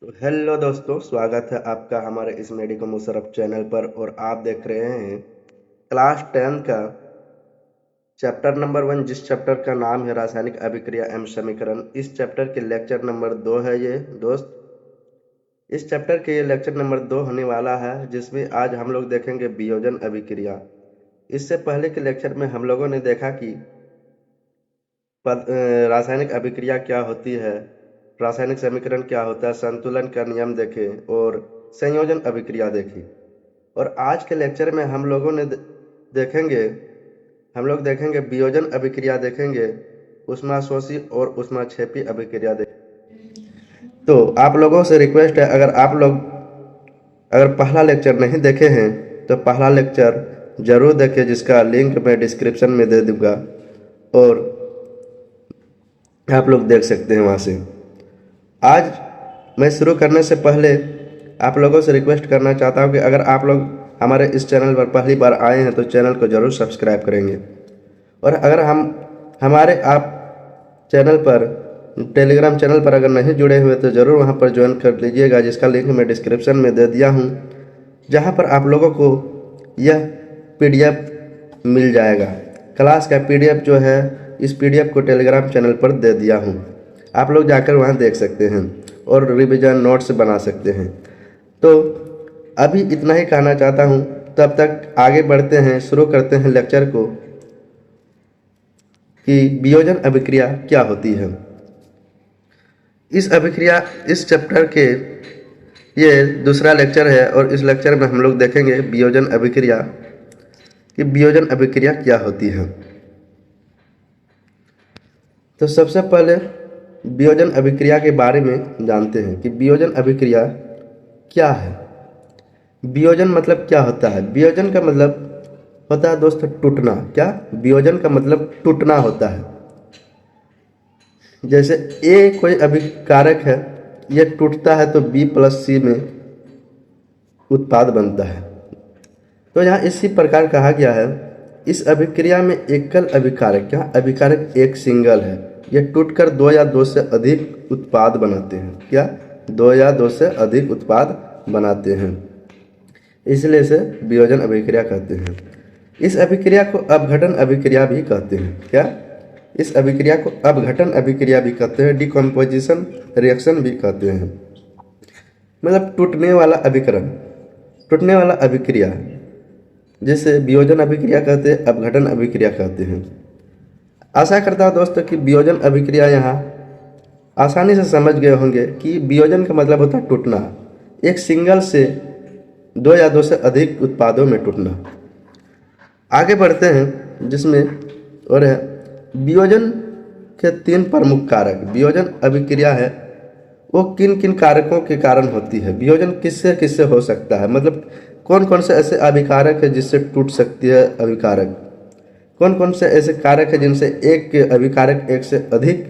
तो हेलो दोस्तों, स्वागत है आपका हमारे इस मेडिको मुशर्रफ चैनल पर। और आप देख रहे हैं क्लास 10 का चैप्टर नंबर 1, जिस चैप्टर का नाम है रासायनिक अभिक्रिया एवं समीकरण। इस चैप्टर के लेक्चर नंबर 2 है ये दोस्त। इस चैप्टर के ये लेक्चर नंबर 2 होने वाला है, जिसमें आज हम लोग देखेंगे वियोजन अभिक्रिया। इससे पहले के लेक्चर में हम लोगों ने देखा कि रासायनिक अभिक्रिया क्या होती है, रासायनिक समीकरण क्या होता है, संतुलन का नियम देखे और संयोजन अभिक्रिया देखी। और आज के लेक्चर में हम लोगों ने देखेंगे हम लोग देखेंगे वियोजन अभिक्रिया देखेंगे, ऊष्माशोषी और ऊष्माक्षेपी अभिक्रिया देखेंगे। तो आप लोगों से रिक्वेस्ट है, अगर पहला लेक्चर नहीं देखे हैं तो पहला लेक्चर जरूर देखें, जिसका लिंक मैं डिस्क्रिप्शन में दे दूंगा और आप लोग देख सकते हैं वहाँ से। आज मैं शुरू करने से पहले आप लोगों से रिक्वेस्ट करना चाहता हूँ कि अगर आप लोग हमारे इस चैनल पर पहली बार आए हैं तो चैनल को ज़रूर सब्सक्राइब करेंगे। और अगर हमारे आप चैनल पर टेलीग्राम चैनल पर अगर नहीं जुड़े हुए तो ज़रूर वहाँ पर ज्वाइन कर लीजिएगा, जिसका लिंक मैं डिस्क्रिप्शन में दे दिया हूँ, जहाँ पर आप लोगों को यह PDF मिल जाएगा। क्लास का PDF जो है, इस PDF को टेलीग्राम चैनल पर दे दिया हूँ, आप लोग जाकर वहाँ देख सकते हैं और रिवीजन नोट्स बना सकते हैं। तो अभी इतना ही कहना चाहता हूँ, तब तक आगे बढ़ते हैं, शुरू करते हैं लेक्चर को कि वियोजन अभिक्रिया क्या होती है। इस चैप्टर के ये दूसरा लेक्चर है और इस लेक्चर में हम लोग देखेंगे वियोजन अभिक्रिया कि वियोजन अभिक्रिया क्या होती है। तो सबसे पहले वियोजन अभिक्रिया के बारे में जानते हैं कि वियोजन अभिक्रिया क्या है। वियोजन मतलब क्या होता है? वियोजन का मतलब होता है दोस्त टूटना। क्या? वियोजन का मतलब टूटना होता है। जैसे A कोई अभिकारक है, यह टूटता है तो B+C में उत्पाद बनता है। तो यहाँ इसी प्रकार कहा गया है, इस अभिक्रिया में एकल अभिकारक, क्या अभिकारक एक सिंगल है, यह टूटकर 2 या 2 से अधिक उत्पाद बनाते हैं। क्या? 2 या 2 से अधिक उत्पाद बनाते हैं, इसलिए इसे वियोजन अभिक्रिया कहते हैं। इस अभिक्रिया को अपघटन अभिक्रिया भी कहते हैं। क्या? इस अभिक्रिया को अपघटन अभिक्रिया भी कहते हैं, डिकम्पोजिशन रिएक्शन भी कहते हैं। मतलब टूटने वाला अभिकरण, टूटने वाला अभिक्रिया, जिसे वियोजन अभिक्रिया कहते हैं, अपघटन अभिक्रिया कहते हैं। आशा करता हूँ दोस्तों कि वियोजन अभिक्रिया यहाँ आसानी से समझ गए होंगे कि वियोजन का मतलब होता है टूटना, एक सिंगल से 2 या 2 से अधिक उत्पादों में टूटना। आगे बढ़ते हैं, जिसमें और है वियोजन के 3 प्रमुख कारक। वियोजन अभिक्रिया है वो किन किन कारकों के कारण होती है, वियोजन किससे किससे हो सकता है, मतलब कौन कौन से ऐसे अभिकारक है जिससे टूट सकती है अभिकारक, कौन कौन से ऐसे कारक है जिनसे एक अभिकारक एक से अधिक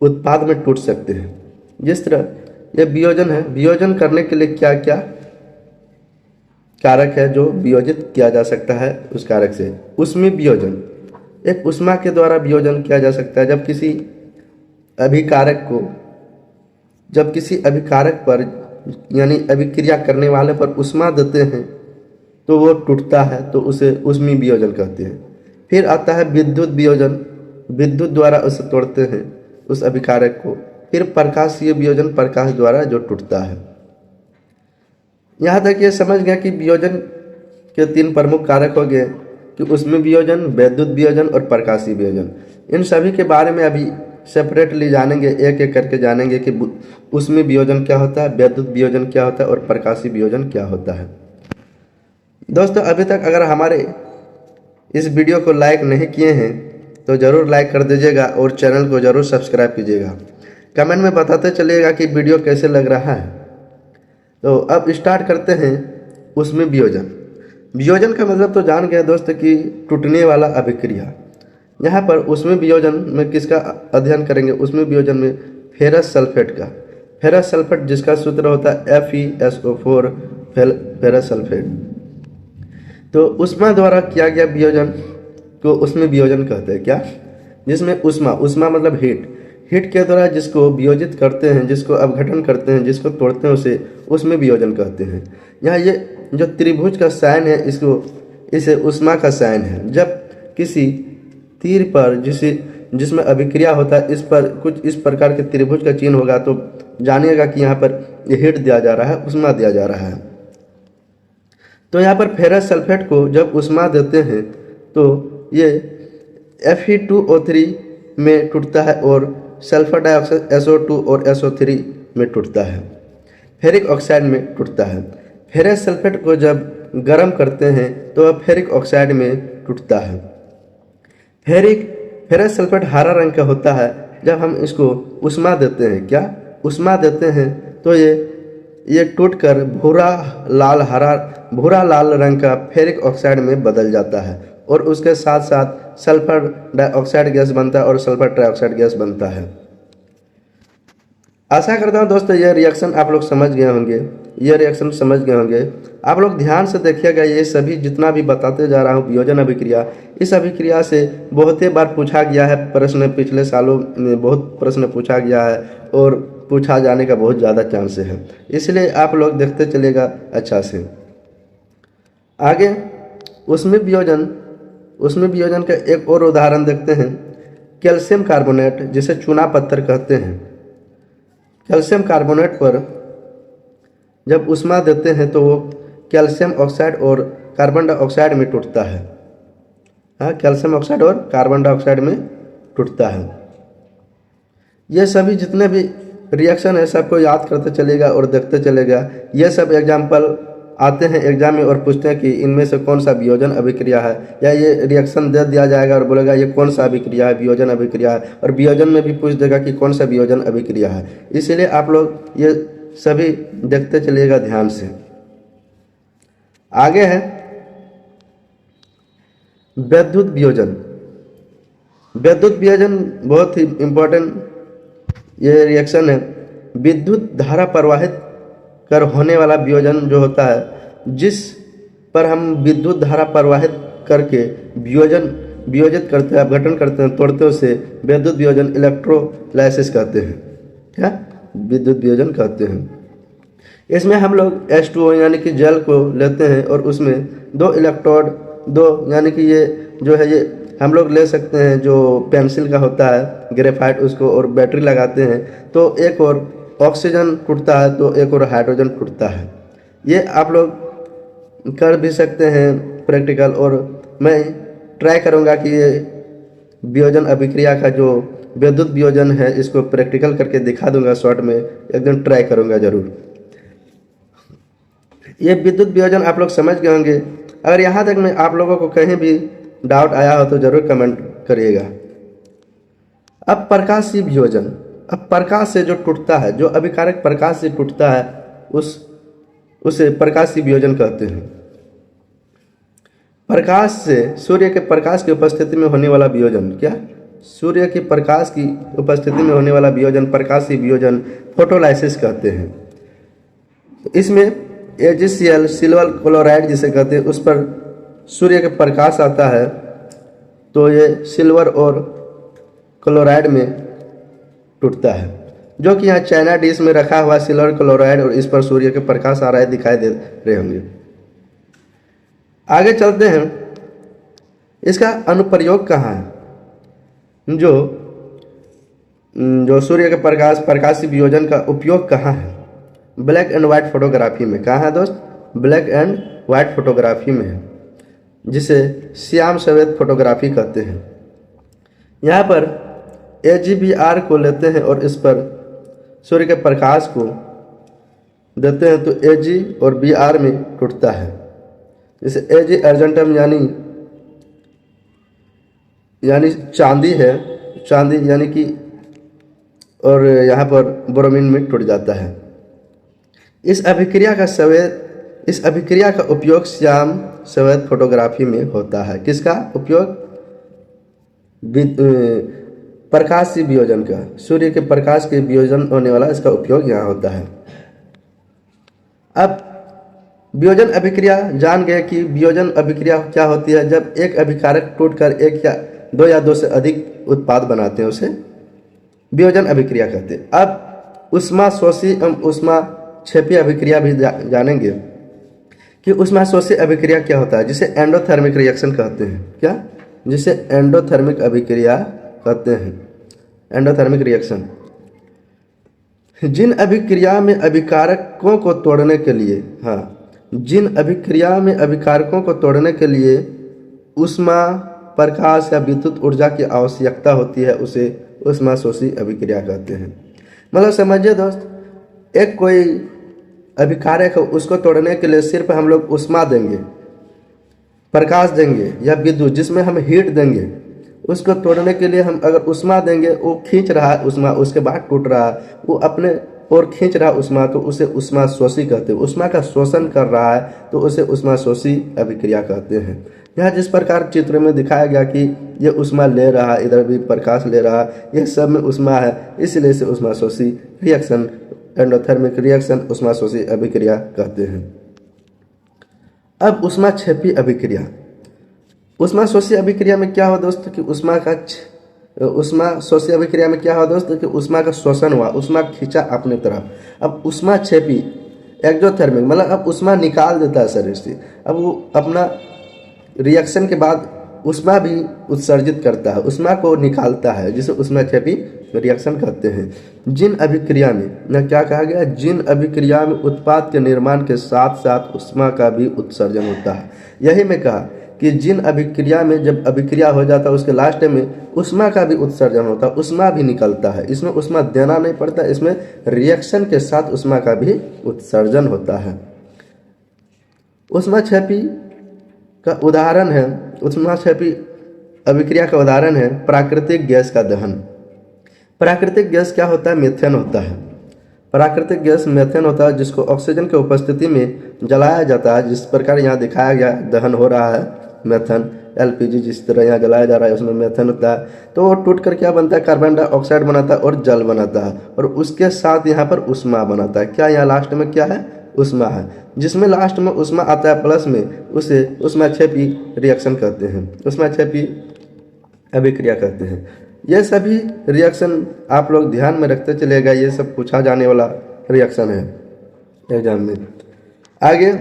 उत्पाद में टूट सकते हैं। जिस तरह यह वियोजन है, वियोजन करने के लिए क्या क्या कारक है जो वियोजित किया जा सकता है उस कारक से। ऊष्मीय वियोजन, एक ऊष्मा के द्वारा वियोजन किया जा सकता है। जब किसी अभिकारक पर यानी अभिक्रिया करने वाले पर ऊष्मा देते हैं तो वो टूटता है, तो उसे ऊष्मीय वियोजन कहते हैं। फिर आता है विद्युत वियोजन, विद्युत द्वारा उसे तोड़ते हैं उस अभिकारक को। फिर प्रकाशीय वियोजन, प्रकाश द्वारा जो टूटता है। यहाँ तक ये समझ गया कि वियोजन के 3 प्रमुख कारक हो गए कि ऊष्मीय वियोजन, वैद्युत वियोजन और प्रकाशीय वियोजन। इन सभी के बारे में अभी सेपरेटली जानेंगे, एक एक करके जानेंगे कि ऊष्मीय वियोजन क्या होता है, वैद्युत वियोजन क्या होता है और प्रकाशीय वियोजन क्या होता है। दोस्तों, अभी तक अगर हमारे इस वीडियो को लाइक नहीं किए हैं तो ज़रूर लाइक कर दीजिएगा और चैनल को ज़रूर सब्सक्राइब कीजिएगा। कमेंट में बताते चलिएगा कि वीडियो कैसे लग रहा है। तो अब स्टार्ट करते हैं ऊष्मीय वियोजन। वियोजन का मतलब तो जान गए दोस्त कि टूटने वाला अभिक्रिया। यहाँ पर ऊष्मीय वियोजन में किसका अध्ययन करेंगे? ऊष्मीय वियोजन में फेरस सल्फेट का। फेरस सल्फेट जिसका सूत्र होता है FeSO4 फेरस सल्फेट। तो ऊष्मा द्वारा किया गया वियोजन को ऊष्मीय वियोजन कहते हैं। क्या? जिसमें ऊष्मा मतलब हीट के द्वारा जिसको वियोजित करते हैं, जिसको अपघटन करते हैं, जिसको तोड़ते हैं, उसे उसमें वियोजन कहते हैं। यहाँ ये जो त्रिभुज का साइन है इसे ऊष्मा का साइन है। जब किसी तीर पर जिसमें अभिक्रिया होता है इस पर कुछ इस प्रकार के त्रिभुज का चिन्ह होगा तो जानिएगा कि यहाँ पर ये हीट दिया जा रहा है, ऊष्मा दिया जा रहा है। तो यहाँ पर फेरस सल्फेट को जब ऊष्मा देते हैं तो ये Fe2O3 में टूटता है और सल्फर डाइऑक्साइड SO2 और SO3 में टूटता है, फेरिक ऑक्साइड में टूटता है। फेरस सल्फेट को जब गर्म करते हैं तो वह फेरिक ऑक्साइड में टूटता है। फेरस सल्फेट हरा रंग का होता है। जब हम इसको ऊष्मा देते हैं, क्या ऊष्मा देते हैं, तो ये टूटकर भूरा लाल रंग का फेरिक ऑक्साइड में बदल जाता है और उसके साथ साथ सल्फर डाइऑक्साइड गैस बनता है और सल्फर ट्राइऑक्साइड गैस बनता है। आशा करता हूँ दोस्तों ये रिएक्शन आप लोग समझ गए होंगे। आप लोग ध्यान से देखिएगा, ये सभी जितना भी बताते जा रहा हूँ वियोजन अभिक्रिया, इस अभिक्रिया से बहुत ही बार पूछा गया है प्रश्न, पिछले सालों में बहुत प्रश्न पूछा गया है और पूछा जाने का बहुत ज़्यादा चांस है, इसलिए आप लोग देखते चलेगा अच्छा से। आगे उसमें वियोजन का एक और उदाहरण देखते हैं, कैल्शियम कार्बोनेट, जिसे चूना पत्थर कहते हैं। कैल्शियम कार्बोनेट पर जब ऊष्मा देते हैं तो वो कैल्शियम ऑक्साइड और कार्बन डाइऑक्साइड में टूटता है। हाँ, कैल्शियम ऑक्साइड और कार्बन डाइऑक्साइड में टूटता है। ये सभी जितने भी रिएक्शन है सबको याद करते चलेगा और देखते चलेगा। ये सब एग्जाम्पल आते हैं एग्जाम में और पूछते हैं कि इनमें से कौन सा वियोजन अभिक्रिया है, या ये रिएक्शन दे दिया जाएगा और बोलेगा ये कौन सा अभिक्रिया है, वियोजन अभिक्रिया है, और वियोजन में भी पूछ देगा कि कौन सा वियोजन अभिक्रिया है। इसीलिए आप लोग ये सभी देखते चलिएगा ध्यान से। आगे है वैद्युत वियोजन। वैद्युत वियोजन बहुत ही इम्पोर्टेंट ये रिएक्शन है। विद्युत धारा प्रवाहित कर होने वाला वियोजन जो होता है, जिस पर हम विद्युत धारा प्रवाहित करके वियोजित करते हैं, अपघटन करते हैं, तोड़ते हैं, उसे विद्युत वियोजन इलेक्ट्रोलाइसिस कहते हैं। क्या विद्युत वियोजन कहते हैं। इसमें हम लोग H2O यानी कि जल को लेते हैं और उसमें दो इलेक्ट्रोड यानी कि ये जो है ये हम लोग ले सकते हैं, जो पेंसिल का होता है ग्रेफाइट, उसको, और बैटरी लगाते हैं तो एक और ऑक्सीजन टूटता है तो एक और हाइड्रोजन टूटता है। ये आप लोग कर भी सकते हैं प्रैक्टिकल, और मैं ट्राई करूँगा कि ये वियोजन अभिक्रिया का जो विद्युत वियोजन है इसको प्रैक्टिकल करके दिखा दूंगा शॉर्ट में, एकदम ट्राई करूँगा ज़रूर। ये विद्युत वियोजन आप लोग समझ गए होंगे। अगर यहाँ तक में आप लोगों को कहीं भी डाउट आया हो तो ज़रूर कमेंट करिएगा। अब प्रकाशीय वियोजन, अब प्रकाश से जो टूटता है, जो अभिकारक प्रकाश से टूटता है उसे प्रकाशीय वियोजन कहते हैं। प्रकाश से, सूर्य के प्रकाश की उपस्थिति में होने वाला वियोजन, क्या सूर्य के प्रकाश की उपस्थिति में होने वाला वियोजन प्रकाशीय वियोजन फोटोलाइसिस कहते हैं। इसमें AgCl सिल्वर क्लोराइड जिसे कहते हैं, उस पर सूर्य के प्रकाश आता है तो ये सिल्वर और क्लोराइड में टूटता है, जो कि यहाँ चाइना डिश में रखा हुआ सिल्वर क्लोराइड, और इस पर सूर्य के प्रकाश आ रहा है, दिखाई दे रहे होंगे। आगे चलते हैं, इसका अनुप्रयोग कहाँ है, जो सूर्य के प्रकाशीय वियोजन का उपयोग कहाँ है। ब्लैक एंड वाइट फोटोग्राफी में। कहाँ है दोस्त? ब्लैक एंड वाइट फोटोग्राफी में है, जिसे श्याम सफेद फोटोग्राफी कहते हैं। यहाँ पर AgBr को लेते हैं और इस पर सूर्य के प्रकाश को देते हैं तो Ag और Br में टूटता है। जैसे Ag अर्जेंटम यानी चांदी है, चांदी यानी कि, और यहाँ पर ब्रोमीन में टूट जाता है। इस अभिक्रिया का उपयोग श्याम सफेद फोटोग्राफी में होता है। किसका उपयोग? प्रकाशीय वियोजन का, सूर्य के प्रकाश के वियोजन होने वाला इसका उपयोग यहाँ होता है। अब वियोजन अभिक्रिया जान गए कि वियोजन अभिक्रिया क्या होती है। जब एक अभिकारक टूटकर एक या दो से अधिक उत्पाद बनाते हैं उसे वियोजन अभिक्रिया कहते हैं। अब ऊष्माशोषी एवं ऊष्माक्षेपी अभिक्रिया भी जानेंगे कि ऊष्माशोषी अभिक्रिया क्या होता है, जिसे एंडोथर्मिक रिएक्शन कहते हैं। क्या? जिसे एंडोथर्मिक अभिक्रिया कहते हैं, एंडोथर्मिक रिएक्शन। जिन अभिक्रिया में अभिकारकों को तोड़ने के लिए, जिन अभिक्रिया में अभिकारकों को तोड़ने के लिए ऊष्मा, प्रकाश या विद्युत ऊर्जा की आवश्यकता होती है, उसे ऊष्माशोषी अभिक्रिया कहते हैं। मतलब समझिए दोस्त, एक कोई अभिकारक है, उसको तोड़ने के लिए सिर्फ हम लोग ऊष्मा देंगे, प्रकाश देंगे या विद्युत जिसमें हम हीट देंगे, उसको तोड़ने के लिए हम अगर ऊष्मा देंगे, वो खींच रहा है ऊष्मा, उसके बाद टूट रहा है, वो अपने और खींच रहा ऊष्मा, तो उसे ऊष्माशोषी कहते हैं। ऊष्मा का शोषण कर रहा है तो उसे ऊष्माशोषी अभिक्रिया कहते हैं। यहाँ जिस प्रकार चित्र में दिखाया गया कि ये ऊष्मा ले रहा है, इधर भी प्रकाश ले रहा है, यह सब में ऊष्मा है, इसलिए इसे ऊष्माशोषी रिएक्शन, एंडोथर्मिक रिएक्शन, ऊष्माशोषी अभिक्रिया कहते हैं। अब ऊष्माक्षेपी अभिक्रिया। ऊष्माशोषी अभिक्रिया में क्या हो दोस्त कि ऊष्माशोषी अभिक्रिया में क्या हो दोस्त कि ऊष्मा का शोषण हुआ, ऊष्मा खींचा अपने तरफ। अब ऊष्माक्षेपी एक्सोथर्मिक मतलब अब ऊष्मा निकाल देता है शरीर से, अब वो अपना रिएक्शन के बाद ऊष्मा भी उत्सर्जित करता है, ऊष्मा को निकालता है, जिसे ऊष्माक्षेपी रिएक्शन कहते हैं। जिन अभिक्रिया में न क्या कहा गया, जिन अभिक्रिया में उत्पाद के निर्माण के साथ साथ ऊष्मा का भी उत्सर्जन होता है। यही मैं कहा कि जिन अभिक्रिया में जब अभिक्रिया हो जाता है उसके लास्ट में ऊष्मा का भी उत्सर्जन होता है, ऊष्मा भी निकलता है। इसमें ऊष्मा देना नहीं पड़ता, इसमें रिएक्शन के साथ ऊष्मा का भी उत्सर्जन होता है। ऊष्माक्षेपी का उदाहरण है, ऊष्माक्षेपी अभिक्रिया का उदाहरण है प्राकृतिक गैस का दहन। प्राकृतिक गैस क्या होता है? मीथेन होता है। प्राकृतिक गैस मीथेन होता है, जिसको ऑक्सीजन की उपस्थिति में जलाया जाता है। जिस प्रकार यहाँ दिखाया गया दहन हो रहा है मीथेन, एलपीजी जिस तरह यहाँ जलाया जा रहा है उसमें मीथेन होता है, तो वो टूट कर क्या बनता है? कार्बन डाइऑक्साइड बनाता है और जल बनाता है, और उसके साथ यहाँ पर ऊष्मा बनाता है। क्या यहाँ लास्ट में क्या है? ऊष्मा है। जिसमें लास्ट में ऊष्मा आता है प्लस में, उसे ऊष्माक्षेपी रिएक्शन कहते हैं, ऊष्माक्षेपी अभिक्रिया कहते हैं। ये सभी रिएक्शन आप लोग ध्यान में रखते चलेगा, ये सब पूछा जाने वाला रिएक्शन है एग्जाम में। आगे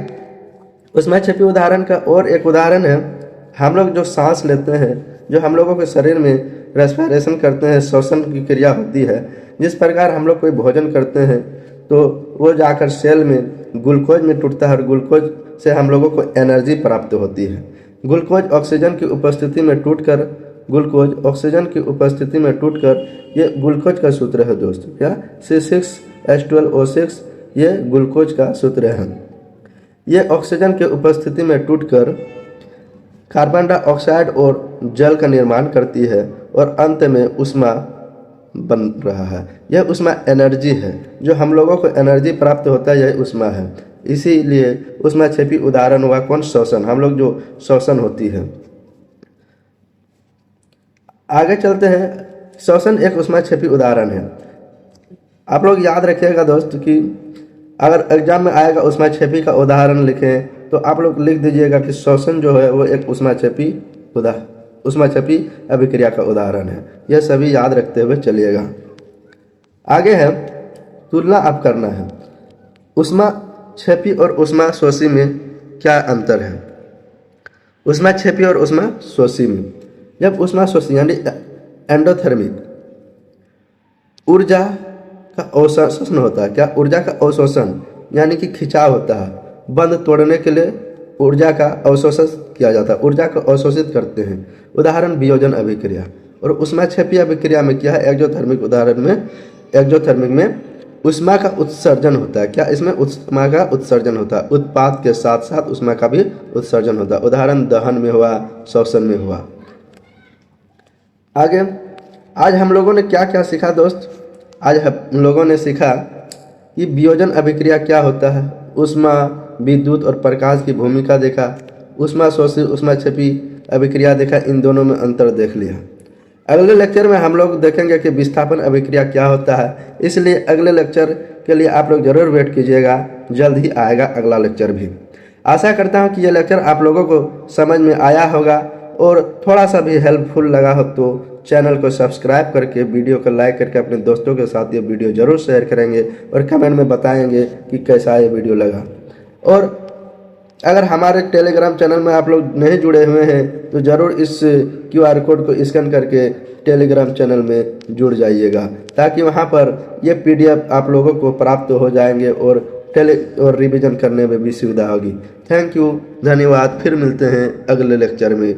ऊष्माक्षेपी उदाहरण का और एक उदाहरण है, हम लोग जो सांस लेते हैं, जो हम लोगों के शरीर में रेस्पिरेशन करते हैं, श्वसन की क्रिया होती है। जिस प्रकार हम लोग कोई भोजन करते हैं तो वो जाकर सेल में ग्लूकोज में टूटता है, और ग्लूकोज से हम लोगों को एनर्जी प्राप्त होती है। ग्लूकोज ऑक्सीजन की उपस्थिति में टूटकर, ग्लूकोज ऑक्सीजन की उपस्थिति में टूटकर, ये ग्लूकोज का सूत्र है दोस्त, क्या? C6H12O6, ये ग्लूकोज का सूत्र है। ये ऑक्सीजन की उपस्थिति में टूटकर कार्बन डाइऑक्साइड और जल का निर्माण करती है, और अंत में ऊष्मा बन रहा है। यह ऊष्मा एनर्जी है, जो हम लोगों को एनर्जी प्राप्त होता है, यह ऊष्मा है। इसीलिए ऊष्माक्षेपी उदाहरण हुआ कौन? श्वसन, हम लोग जो श्वसन होती है। आगे चलते हैं। श्वसन एक ऊष्माक्षेपी उदाहरण है। आप लोग याद रखिएगा दोस्त कि अगर एग्जाम में आएगा ऊष्माक्षेपी का उदाहरण लिखें, तो आप लोग लिख दीजिएगा कि श्वसन जो है वो एक ऊष्माक्षेपी अभिक्रिया का उदाहरण है। यह सभी याद रखते हुए चलिएगा। आगे है तुलना आप करना है, ऊष्माक्षेपी और ऊष्माशोषी में क्या अंतर है। ऊष्माक्षेपी और ऊष्माशोषी में, जब ऊष्माशोषी यानी एंडोथर्मिक, ऊर्जा का अवशोषण होता है। क्या? ऊर्जा का अवशोषण यानी कि खिंचाव होता है। बंध तोड़ने के लिए ऊर्जा का अवशोषण किया जाता है, ऊर्जा को अवशोषित करते हैं। उदाहरण वियोजन अभिक्रिया। और ऊष्माक्षेपी अभिक्रिया में क्या है? एक्सोथर्मिक उदाहरण में, एक्सोथर्मिक में ऊष्मा का उत्सर्जन होता है। क्या? इसमें ऊष्मा का उत्सर्जन होता है, उत्पाद के साथ साथ ऊष्मा का भी उत्सर्जन होता है। उदाहरण दहन में हुआ, श्वसन में हुआ। आगे आज हम लोगों ने क्या क्या सीखा दोस्त? आज हम लोगों ने सीखा कि वियोजन अभिक्रिया क्या होता है, ऊष्मा, विद्युत और प्रकाश की भूमिका देखा, ऊष्माशोषी ऊष्माक्षेपी अभिक्रिया देखा, इन दोनों में अंतर देख लिया। अगले लेक्चर में हम लोग देखेंगे कि विस्थापन अभिक्रिया क्या होता है। इसलिए अगले लेक्चर के लिए आप लोग जरूर वेट कीजिएगा, जल्द ही आएगा अगला लेक्चर भी। आशा करता हूँ कि ये लेक्चर आप लोगों को समझ में आया होगा और थोड़ा सा भी हेल्पफुल लगा हो तो चैनल को सब्सक्राइब करके वीडियो को लाइक करके अपने दोस्तों के साथ ये वीडियो ज़रूर शेयर करेंगे और कमेंट में बताएंगे कि कैसा ये वीडियो लगा। और अगर हमारे टेलीग्राम चैनल में आप लोग नहीं जुड़े हुए हैं तो ज़रूर इस QR कोड को स्कैन करके टेलीग्राम चैनल में जुड़ जाइएगा, ताकि वहाँ पर ये PDF आप लोगों को प्राप्त हो जाएंगे और रिवीजन करने में भी सुविधा होगी। थैंक यू, धन्यवाद। फिर मिलते हैं अगले लेक्चर में।